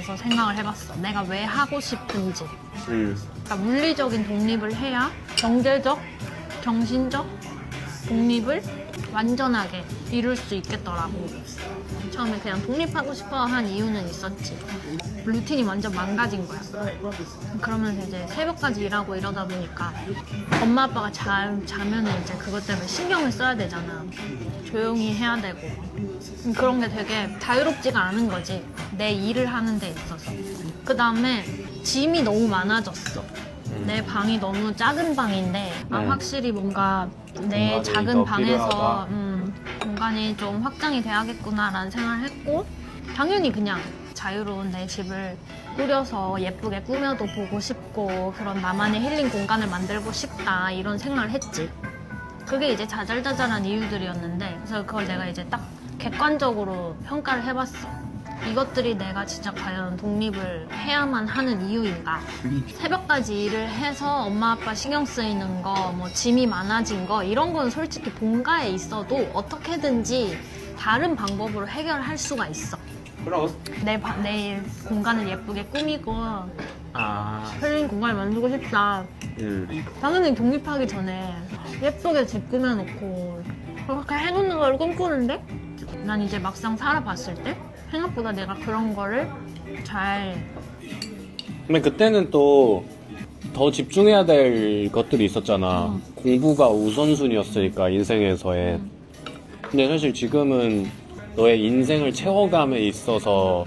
대해서 생각을 해봤어. 내가 왜 하고 싶은지. 그러니까 물리적인 독립을 해야 경제적, 정신적 독립을 완전하게 이룰 수 있겠더라고. 처음에 그냥 독립하고 싶어 한 이유는 있었지. 루틴이 완전 망가진 거야. 그러면서 이제 새벽까지 일하고 이러다 보니까 엄마 아빠가 자면은 이제 그것 때문에 신경을 써야 되잖아. 조용히 해야 되고. 그런 게 되게 자유롭지가 않은 거지. 내 일을 하는 데 있어서. 그 다음에 짐이 너무 많아졌어. 내 방이 너무 작은 방인데 확실히 뭔가 내 작은 방에서 공간이 좀 확장이 돼야겠구나라는 생각을 했고, 당연히 그냥 자유로운 내 집을 꾸려서 예쁘게 꾸며도 보고 싶고 그런 나만의 힐링 공간을 만들고 싶다 이런 생각을 했지. 그게 이제 자잘자잘한 이유들이었는데, 그래서 그걸 내가 이제 딱 객관적으로 평가를 해봤어. 이것들이 내가 진짜 과연 독립을 해야만 하는 이유인가? 새벽까지 일을 해서 엄마 아빠 신경 쓰이는 거, 뭐 짐이 많아진 거 이런 건 솔직히 본가에 있어도 어떻게든지 다른 방법으로 해결할 수가 있어. 그럼 내 공간을 예쁘게 꾸미고 힐링 공간을 만들고 싶다. 당연히 독립하기 전에 예쁘게 집 꾸며놓고 그렇게 해놓는 걸 꿈꾸는데, 난 이제 막상 살아봤을 때 생각보다 내가 그런 거를 잘. 근데 그때는 또 더 집중해야 될 것들이 있었잖아. 공부가 우선순위였으니까 인생에서의. 근데 사실 지금은 너의 인생을 채워감에 있어서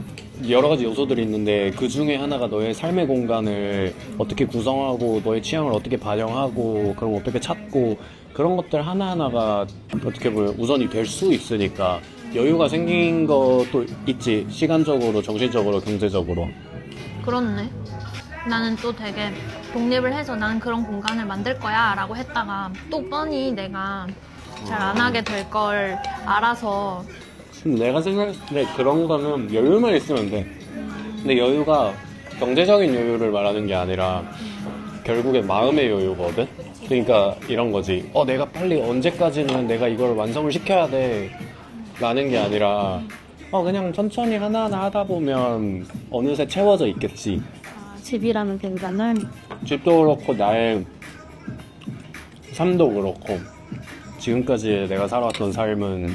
여러 가지 요소들이 있는데, 그 중에 하나가 너의 삶의 공간을 어떻게 구성하고 너의 취향을 어떻게 반영하고 그럼 어떻게 찾고, 그런 것들 하나하나가 어떻게 보면 우선이 될 수 있으니까 여유가 생긴 것도 있지. 시간적으로, 정신적으로, 경제적으로. 그렇네. 나는 또 되게 독립을 해서 나는 그런 공간을 만들 거야 라고 했다가 또 뻔히 내가 잘 안 하게 될 걸 알아서. 내가 생각했을 때 그런 거는 여유만 있으면 돼. 근데 여유가 경제적인 여유를 말하는 게 아니라 결국에 마음의 여유거든. 그러니까 이런 거지. 내가 빨리 언제까지는 내가 이걸 완성을 시켜야 돼 라는 게 아니라 그냥 천천히 하나하나 하다 보면 어느새 채워져 있겠지. 집이라는 공간을. 집도 그렇고 나의 삶도 그렇고 지금까지 내가 살아왔던 삶은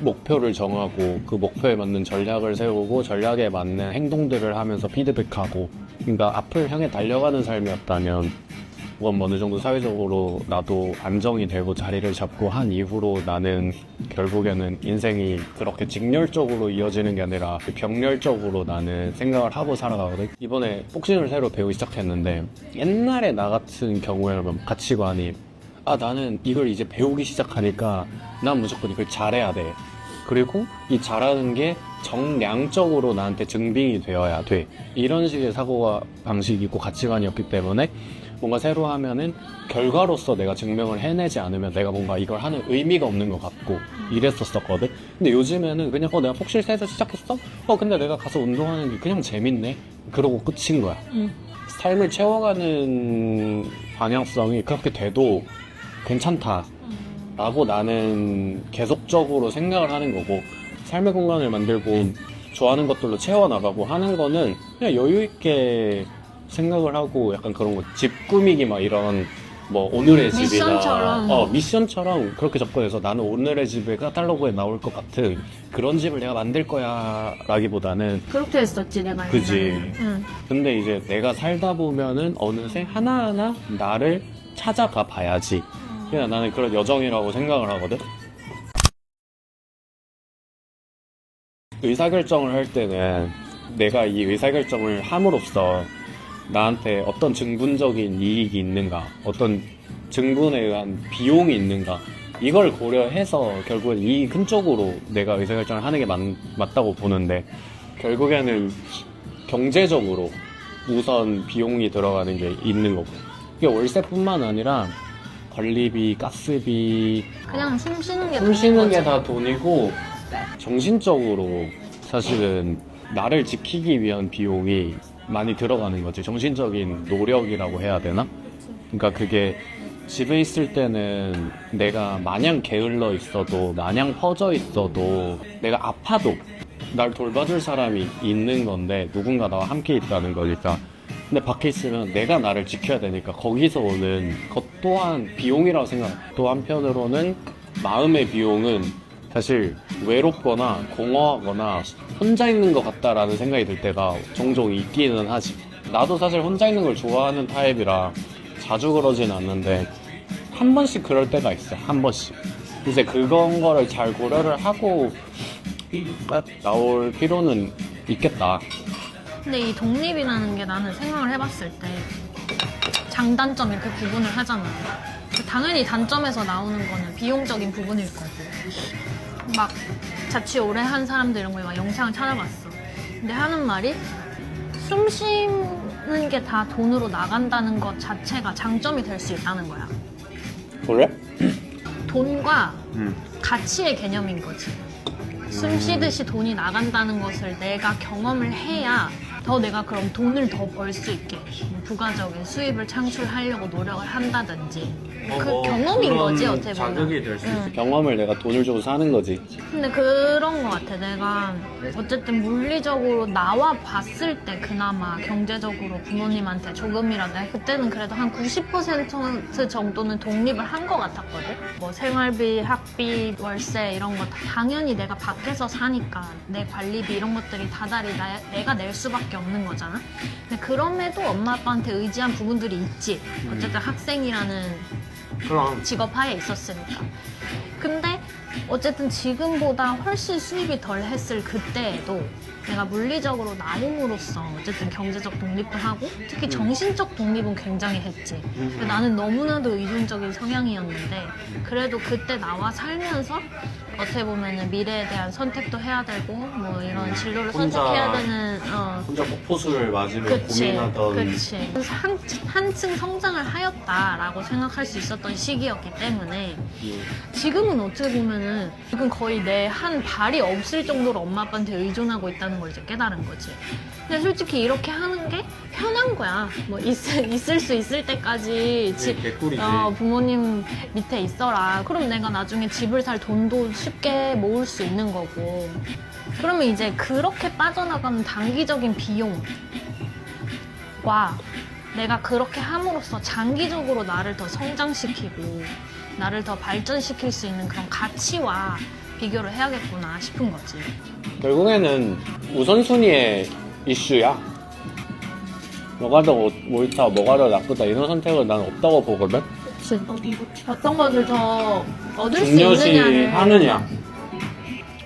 목표를 정하고 그 목표에 맞는 전략을 세우고 전략에 맞는 행동들을 하면서 피드백하고, 그러니까 앞을 향해 달려가는 삶이었다면 그건 어느 정도 사회적으로 나도 안정이 되고 자리를 잡고 한 이후로 나는 결국에는 인생이 그렇게 직렬적으로 이어지는 게 아니라 병렬적으로 나는 생각을 하고 살아가거든. 이번에 복싱을 새로 배우기 시작했는데, 옛날에 나 같은 경우에는 가치관이 나는 이걸 이제 배우기 시작하니까 난 무조건 이걸 잘해야 돼. 그리고 이 잘하는 게 정량적으로 나한테 증빙이 되어야 돼. 이런 식의 사고가 방식이고 가치관이었기 때문에 뭔가 새로 하면은 결과로서 내가 증명을 해내지 않으면 내가 뭔가 이걸 하는 의미가 없는 것 같고 이랬었거든. 근데 요즘에는 그냥 내가 복실 새서 시작했어? 근데 내가 가서 운동하는 게 그냥 재밌네? 그러고 끝인 거야. 삶을 채워가는 방향성이 그렇게 돼도 괜찮다 라고 나는 계속적으로 생각을 하는 거고, 삶의 공간을 만들고 좋아하는 것들로 채워나가고 하는 거는 그냥 여유있게 생각을 하고, 약간 그런 거 집 꾸미기 막 이런 뭐 오늘의 집이나 미션처럼. 미션처럼 그렇게 접근해서 나는 오늘의 집에 카탈로그에 나올 것 같은 그런 집을 내가 만들 거야 라기보다는 그렇게 했었지 내가. 그지. 응. 근데 이제 내가 살다 보면은 어느새 하나하나 나를 찾아가 봐야지. 그냥 나는 그런 여정이라고 생각을 하거든. 의사결정을 할 때는 내가 이 의사결정을 함으로써 나한테 어떤 증분적인 이익이 있는가, 어떤 증분에 의한 비용이 있는가, 이걸 고려해서 결국엔 이 큰 쪽으로 내가 의사결정을 하는 게 맞다고 보는데, 결국에는 경제적으로 우선 비용이 들어가는 게 있는 거고, 이게 월세뿐만 아니라 관리비, 가스비, 그냥 숨 숨 쉬는 게 다 돈이고, 정신적으로 사실은 나를 지키기 위한 비용이 많이 들어가는 거지. 정신적인 노력이라고 해야 되나? 그러니까 그게 집에 있을 때는 내가 마냥 게을러 있어도, 마냥 퍼져 있어도, 내가 아파도 날 돌봐줄 사람이 있는 건데 누군가 나와 함께 있다는 거니까. 근데 밖에 있으면 내가 나를 지켜야 되니까 거기서 오는 것 또한 비용이라고 생각해. 또 한편으로는 마음의 비용은 사실 외롭거나 공허하거나 혼자 있는 것 같다라는 생각이 들 때가 종종 있기는 하지. 나도 사실 혼자 있는 걸 좋아하는 타입이라 자주 그러진 않는데 한 번씩 그럴 때가 있어. 한 번씩. 이제 그건 거를 잘 고려를 하고 나올 필요는 있겠다. 근데 이 독립이라는 게 나는 생각을 해봤을 때 장단점 이렇게 구분을 하잖아. 당연히 단점에서 나오는 거는 비용적인 부분일 거고, 막 자취 오래 한 사람들 이런 거 막 영상을 찾아봤어. 근데 하는 말이 숨 쉬는 게 다 돈으로 나간다는 것 자체가 장점이 될 수 있다는 거야. 그래? 돈과 가치의 개념인 거지. 숨 쉬듯이 돈이 나간다는 것을 내가 경험을 해야 더 내가 그럼 돈을 더 벌 수 있게 뭐 부가적인 수입을 창출하려고 노력을 한다든지 그 경험인 거지 어떻게 보면. 자극이 될 수 있어. 경험을 내가 돈을 주고 사는 거지. 근데 그런 거 같아. 내가 어쨌든 물리적으로 나와 봤을 때 그나마 경제적으로 부모님한테 조금이라도 그때는 그래도 한 90% 정도는 독립을 한 거 같았거든. 뭐 생활비, 학비, 월세 이런 거 다 당연히 내가 밖에서 사니까 내 관리비 이런 것들이 다달이 내가 낼 수밖에 없는 거잖아. 근데 그럼에도 엄마 아빠한테 의지한 부분들이 있지. 어쨌든 학생이라는 그럼. 직업 하에 있었으니까. 근데 어쨌든 지금보다 훨씬 수입이 덜 했을 그때에도 내가 물리적으로 나옴으로써 어쨌든 경제적 독립도 하고 특히 정신적 독립은 굉장히 했지. 나는 너무나도 의존적인 성향이었는데 그래도 그때 나와 살면서 어떻게 보면은 미래에 대한 선택도 해야 되고 뭐 이런 진로를 선택해야 되는 혼자 폭포수를 맞으며 그치, 고민하던. 그치. 그래서 한층 성장을 하였다라고 생각할 수 있었던 시기였기 때문에 지금은 어떻게 보면은 지금 거의 내 한 발이 없을 정도로 엄마 아빠한테 의존하고 있다는 걸 이제 깨달은 거지. 근데 솔직히 이렇게 하는 게 편한 거야. 뭐 있을 수 있을 때까지 개꿀이지. 부모님 밑에 있어라. 그럼 내가 나중에 집을 살 돈도 쉽게 모을 수 있는 거고. 그러면 이제 그렇게 빠져나가는 단기적인 비용과 내가 그렇게 함으로써 장기적으로 나를 더 성장시키고 나를 더 발전시킬 수 있는 그런 가치와 비교를 해야겠구나 싶은 거지. 결국에는 우선순위의 이슈야. 뭐가 더 옳다, 뭐가 더 나쁘다 이런 선택은 난 없다고 보거든. 그치. 어떤 것을 더 얻을 수 중요시 있느냐를 하느냐.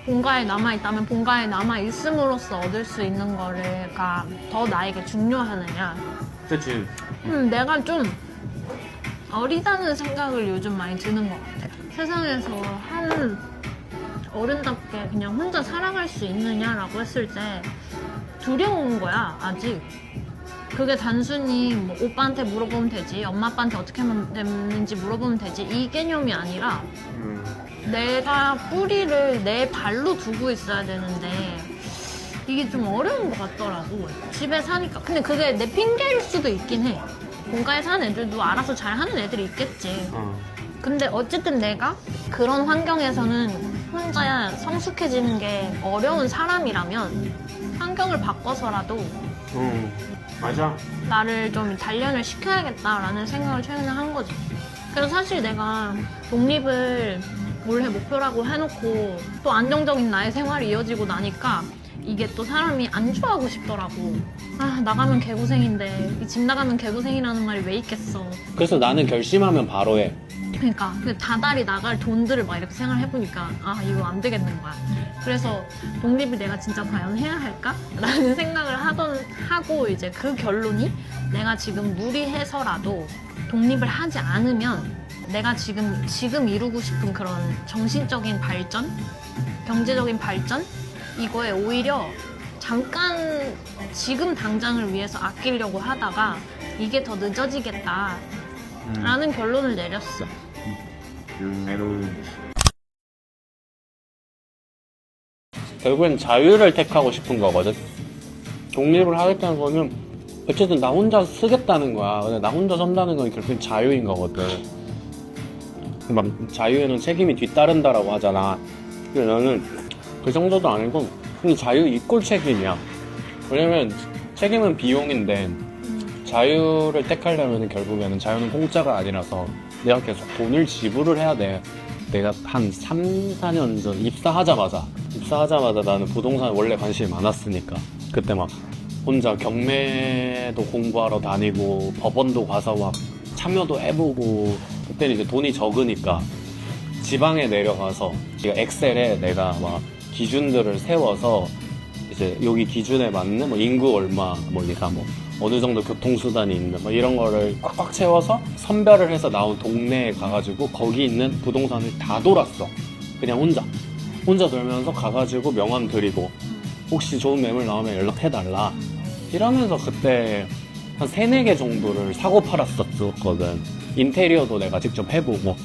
본가에 남아있다면 본가에 남아있음으로써 얻을 수 있는 거가 더 나에게 중요하느냐. 그치. 내가 좀 어리다는 생각을 요즘 많이 드는 것 같아. 세상에서 한 어른답게 그냥 혼자 살아갈 수 있느냐라고 했을 때 두려운 거야, 아직. 그게 단순히 뭐 오빠한테 물어보면 되지, 엄마 아빠한테 어떻게 하면 되는지 물어보면 되지 이 개념이 아니라 내가 뿌리를 내 발로 두고 있어야 되는데 이게 좀 어려운 것 같더라고. 집에 사니까. 근데 그게 내 핑계일 수도 있긴 해. 본가에 사는 애들도 알아서 잘하는 애들이 있겠지. 근데 어쨌든 내가 그런 환경에서는 혼자 성숙해지는 게 어려운 사람이라면 환경을 바꿔서라도 맞아. 나를 좀 단련을 시켜야겠다라는 생각을 최근에 한 거지. 그래서 사실 내가 독립을 올해 목표라고 해놓고 또 안정적인 나의 생활이 이어지고 나니까 이게 또 사람이 안 좋아하고 싶더라고. 아, 나가면 개고생인데 이 집 나가면 개고생이라는 말이 왜 있겠어. 그래서 나는 결심하면 바로 해. 그러니까 그 다달이 나갈 돈들을 막 이렇게 생각해보니까 아, 이거 안 되겠는 거야. 그래서 독립을 내가 진짜 과연 해야 할까? 라는 생각을 하고 이제 그 결론이 내가 지금 무리해서라도 독립을 하지 않으면 내가 지금 이루고 싶은 그런 정신적인 발전, 경제적인 발전 이거에 오히려 잠깐 지금 당장을 위해서 아끼려고 하다가 이게 더 늦어지겠다 라는 결론을 내렸어. 결국엔 자유를 택하고 싶은 거거든. 독립을 하겠다는 거는 어쨌든 나 혼자 쓰겠다는 거야. 근데 나 혼자 선다는 건 결국엔 자유인 거거든. 막 자유에는 책임이 뒤따른다라고 하잖아. 근데 나는 그 정도도 아니고 근데 자유 이꼴 책임이야. 왜냐면 책임은 비용인데 자유를 택하려면 결국에는 자유는 공짜가 아니라서 내가 계속 돈을 지불을 해야 돼. 내가 한 3, 4년 전 입사하자마자 나는 부동산에 원래 관심이 많았으니까 그때 막 혼자 경매도 공부하러 다니고 법원도 가서 막 참여도 해보고 그때는 이제 돈이 적으니까 지방에 내려가서 엑셀에 내가 막 기준들을 세워서 이제 여기 기준에 맞는 뭐 인구 얼마 뭐 얘가 뭐 어느 정도 교통수단이 있는 뭐 이런 거를 꽉꽉 채워서 선별을 해서 나온 동네에 가가지고 거기 있는 부동산을 다 돌았어. 그냥 혼자 돌면서 가가지고 명함 드리고 혹시 좋은 매물 나오면 연락해달라 이러면서 그때 한 3, 4개 정도를 사고 팔았었거든. 인테리어도 내가 직접 해보고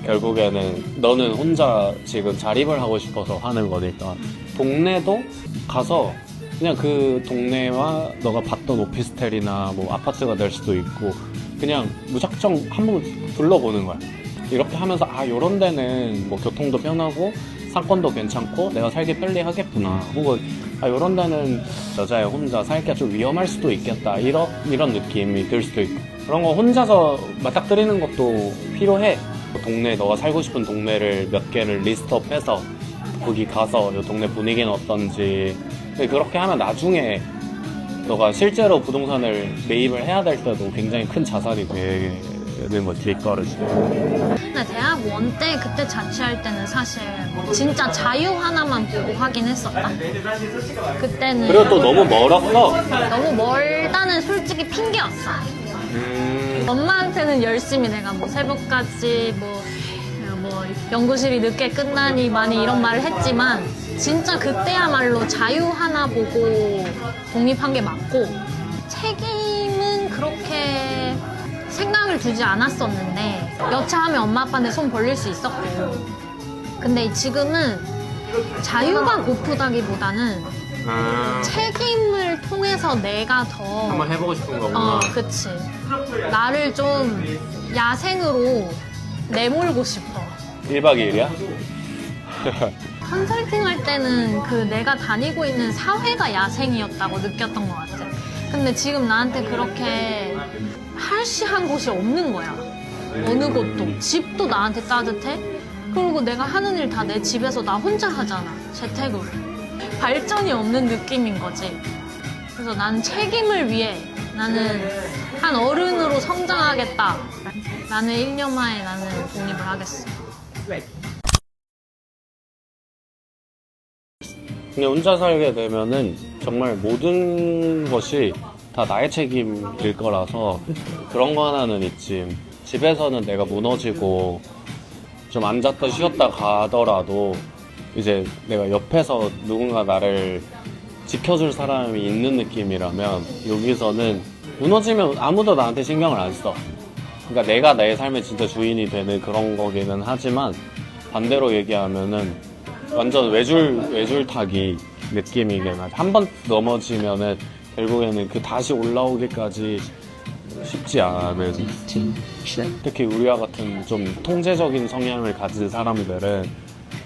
결국에는 너는 혼자 지금 자립을 하고 싶어서 하는 거니까 동네도 가서 그냥 그 동네와 너가 봤던 오피스텔이나 뭐 아파트가 될 수도 있고 그냥 무작정 한번 둘러보는 거야. 이렇게 하면서 요런 데는 뭐 교통도 편하고 상권도 괜찮고 내가 살기 편리하겠구나. 혹은 요런 데는 여자애 혼자 살기가 좀 위험할 수도 있겠다. 이런 느낌이 들 수도 있고 그런 거 혼자서 맞닥뜨리는 것도 필요해. 동네 너가 살고 싶은 동네를 몇 개를 리스트업해서 거기 가서 이 동네 분위기는 어떤지 그렇게 하면 나중에 너가 실제로 부동산을 매입을 해야 될 때도 굉장히 큰 자산이 되는 거지. 뒷거릇이. 근데 대학 원 때 그때 자취할 때는 사실 진짜 자유 하나만 보고 하긴 했었다. 그때는 그리고 또 너무 멀었어. 너무 멀다는 솔직히 핑계였어. 엄마한테는 열심히 내가 뭐 새벽까지 뭐 연구실이 늦게 끝나니 많이 이런 말을 했지만 진짜 그때야말로 자유 하나 보고 독립한 게 맞고 책임은 그렇게 생각을 두지 않았었는데 여차하면 엄마 아빠한테 손 벌릴 수 있었고 근데 지금은 자유가 고프다기보다는 책임을 통해서 내가 더 한번 해보고 싶은 거구나. 그치. 나를 좀 야생으로 내몰고 싶어. 1박 2일이야? 컨설팅 할 때는 그 내가 다니고 있는 사회가 야생이었다고 느꼈던 것 같아. 근데 지금 나한테 그렇게 할시한 곳이 없는 거야. 어느 곳도. 집도 나한테 따뜻해. 그리고 내가 하는 일 다 내 집에서 나 혼자 하잖아. 재택으로. 발전이 없는 느낌인 거지. 그래서 난 책임을 위해 나는 한 어른으로 성장하겠다. 나는 1년 만에 나는 독립을 하겠어. 근데 혼자 살게 되면은 정말 모든 것이 다 나의 책임일 거라서 그런 거 하나는 있지. 집에서는 내가 무너지고 좀 앉았다 쉬었다 가더라도 이제 내가 옆에서 누군가 나를 지켜줄 사람이 있는 느낌이라면 여기서는 무너지면 아무도 나한테 신경을 안 써. 그러니까 내가 내 삶의 진짜 주인이 되는 그런 거기는 하지만 반대로 얘기하면은 완전 외줄타기 느낌이긴 하지. 한 번 넘어지면은 결국에는 그 다시 올라오기까지 쉽지 않은. 특히 우리와 같은 좀 통제적인 성향을 가진 사람들은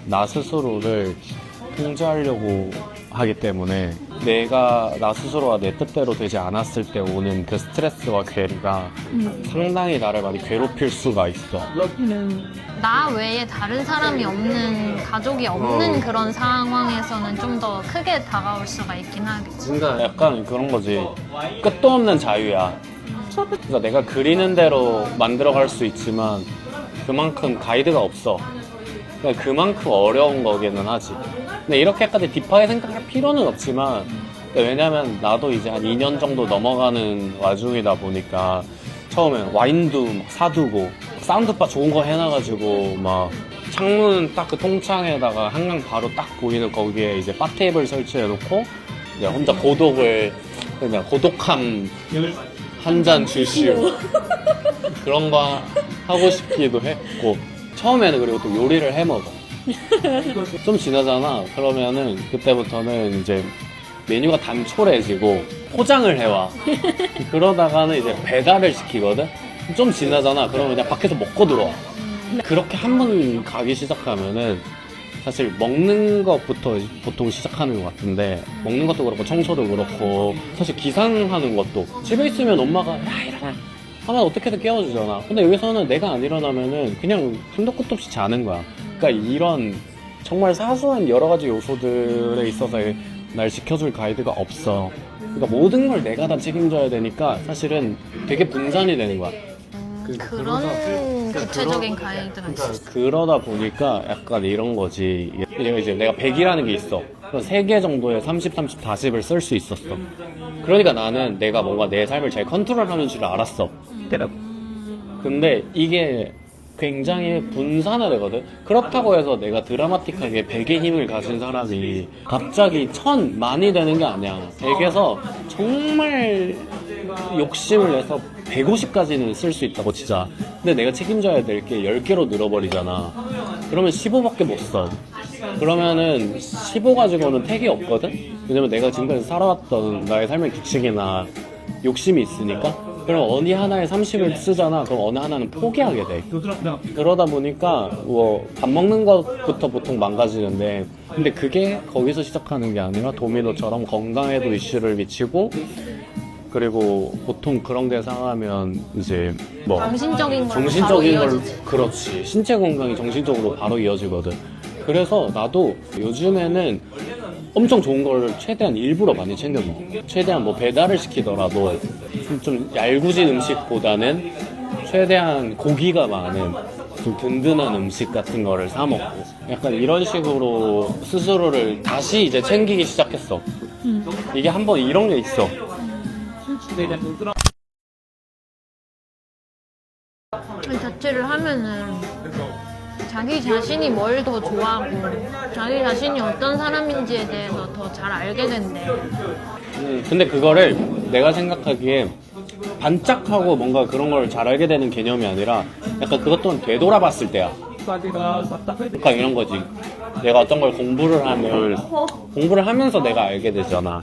나 스스로를 통제하려고 하기 때문에 내가 나 스스로가 내 뜻대로 되지 않았을 때 오는 그 스트레스와 괴리가 상당히 나를 많이 괴롭힐 수가 있어. 나 외에 다른 사람이 없는, 가족이 없는 그런 상황에서는 좀 더 크게 다가올 수가 있긴 하겠지. 그러니까 약간 그런 거지. 끝도 없는 자유야. 그러니까 내가 그리는 대로 만들어갈 수 있지만 그만큼 가이드가 없어. 그러니까 그만큼 어려운 거기는 하지. 근데 이렇게까지 딥하게 생각할 필요는 없지만 왜냐면 나도 이제 한 2년 정도 넘어가는 와중이다 보니까 처음에 와인도 막 사두고 사운드바 좋은 거 해놔가지고 막 창문 딱 그 통창에다가 한강 바로 딱 보이는 거기에 이제 바 테이블 설치해놓고 이제 혼자 고독을 그냥 고독함 한 잔 주시오 그런 거 하고 싶기도 했고 처음에는 그리고 또 요리를 해 먹어. 좀 지나잖아. 그러면은 그때부터는 이제 메뉴가 단촐해지고 포장을 해와. 그러다가는 이제 배달을 시키거든. 좀 지나잖아. 그러면 그냥 밖에서 먹고 들어와. 그렇게 한 번 가기 시작하면은 사실 먹는 것부터 보통 시작하는 것 같은데 먹는 것도 그렇고 청소도 그렇고 사실 기상하는 것도 집에 있으면 엄마가 야 일어나 하면 어떻게든 깨워주잖아. 근데 여기서는 내가 안 일어나면은 그냥 한도 끝도 없이 자는 거야. 그러니까 이런 정말 사소한 여러 가지 요소들에 있어서 날 지켜줄 가이드가 없어. 그러니까 모든 걸 내가 다 책임져야 되니까 사실은 되게 분산이 되는 거야. 그런 구체적인 가이드가 있어. 그러다 보니까 약간 이런 거지. 이제 내가 100이라는 게 있어. 3개 정도의 30, 30, 40을 쓸 수 있었어. 그러니까 나는 내가 뭔가 내 삶을 잘 컨트롤하는 줄 알았어. 근데 이게 굉장히 분산화되거든. 그렇다고 해서 내가 드라마틱하게 100의 힘을 가진 사람이 갑자기 1000만이 되는 게 아니야. 100에서 정말 욕심을 내서 150까지는 쓸 수 있다고 치자. 근데 내가 책임져야 될 게 10개로 늘어버리잖아. 그러면 15밖에 못 써. 그러면은 15 가지고는 택이 없거든? 왜냐면 내가 지금까지 살아왔던 나의 삶의 규칙이나 욕심이 있으니까. 그럼 어디 하나에 30을 쓰잖아. 그럼 어느 하나는 포기하게 돼. 그러다 보니까 뭐 밥 먹는 것부터 보통 망가지는데, 근데 그게 거기서 시작하는 게 아니라 도미노처럼 건강에도 이슈를 미치고, 그리고 보통 그런 게 상하면 이제 뭐 정신적인 걸로 정신적인 바로 걸로, 이어지지. 그렇지. 신체 건강이 정신적으로 바로 이어지거든. 그래서 나도 요즘에는 엄청 좋은 걸 최대한 일부러 많이 챙겨 먹어. 최대한 뭐 배달을 시키더라도 좀 얄궂은 음식보다는 최대한 고기가 많은 좀 든든한 음식 같은 거를 사 먹고, 약간 이런 식으로 스스로를 다시 이제 챙기기 시작했어. 이게 한번 이런 게 있어. 이 자체를 하면은 자기 자신이 뭘 더 좋아하고 자기 자신이 어떤 사람인지에 대해서 더 잘 알게 된대. 근데 그거를 내가 생각하기에 반짝하고 뭔가 그런 걸 잘 알게 되는 개념이 아니라 약간 그것 또한 되돌아봤을 때야. 그러니까 이런 거지. 내가 어떤 걸 공부를 하면 공부를 하면서 내가 알게 되잖아.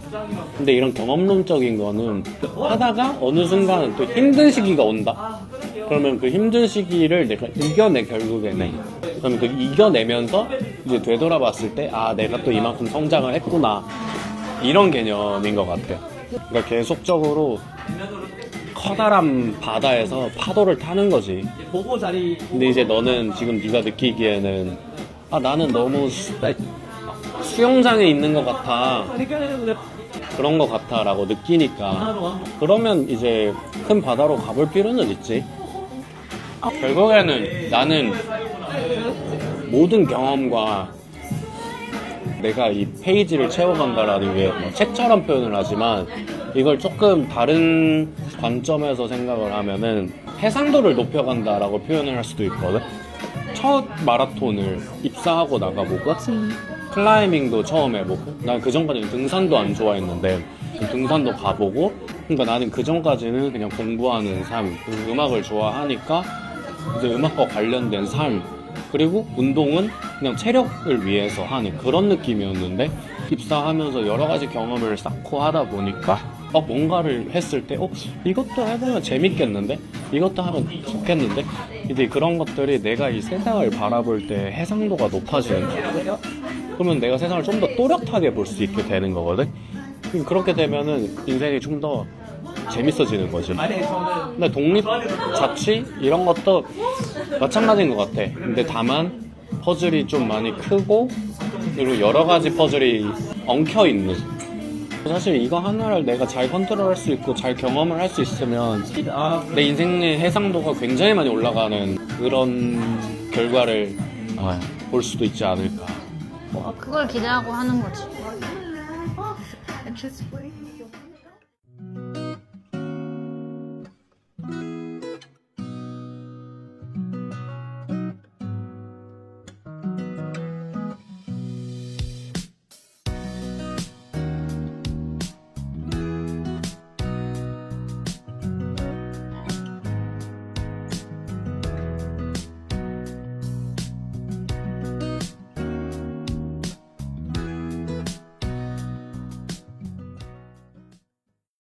근데 이런 경험론적인 거는 하다가 어느 순간 또 힘든 시기가 온다. 그러면 그 힘든 시기를 내가 이겨내, 결국에는. 그러면 그 이겨내면서 이제 되돌아봤을 때, 아, 내가 또 이만큼 성장을 했구나. 이런 개념인 것 같아. 그러니까 계속적으로 커다란 바다에서 파도를 타는 거지. 근데 이제 너는 지금 네가 느끼기에는, 아, 나는 너무 수영장에 있는 것 같아. 그런 것 같아 라고 느끼니까, 그러면 이제 큰 바다로 가볼 필요는 있지. 결국에는 나는 모든 경험과 내가 이 페이지를 채워간다라는 게 뭐 책처럼 표현을 하지만, 이걸 조금 다른 관점에서 생각을 하면은 해상도를 높여간다라고 표현을 할 수도 있거든. 첫 마라톤을 입사하고 나가보고 클라이밍도 처음 해보고, 난 그전까지는 등산도 안 좋아했는데 등산도 가보고, 그러니까 나는 그전까지는 그냥 공부하는 삶, 음악을 좋아하니까 이제 음악과 관련된 삶, 그리고 운동은 그냥 체력을 위해서 하는 그런 느낌이었는데, 입사하면서 여러 가지 경험을 쌓고 하다 보니까 뭔가를 했을 때 이것도 해보면 재밌겠는데? 이것도 하면 좋겠는데? 이제 그런 것들이 내가 이 세상을 바라볼 때 해상도가 높아지는 거야. 그러면 내가 세상을 좀 더 또렷하게 볼 수 있게 되는 거거든? 그렇게 되면은 인생이 좀 더 재밌어지는 거지. 근데 독립, 자취 이런 것도 마찬가지인 것 같아. 근데 다만 퍼즐이 좀 많이 크고, 그리고 여러 가지 퍼즐이 엉켜 있는. 사실 이거 하나를 내가 잘 컨트롤할 수 있고 잘 경험을 할 수 있으면 내 인생의 해상도가 굉장히 많이 올라가는 그런 결과를 볼 수도 있지 않을까. 그걸 기대하고 하는 거지.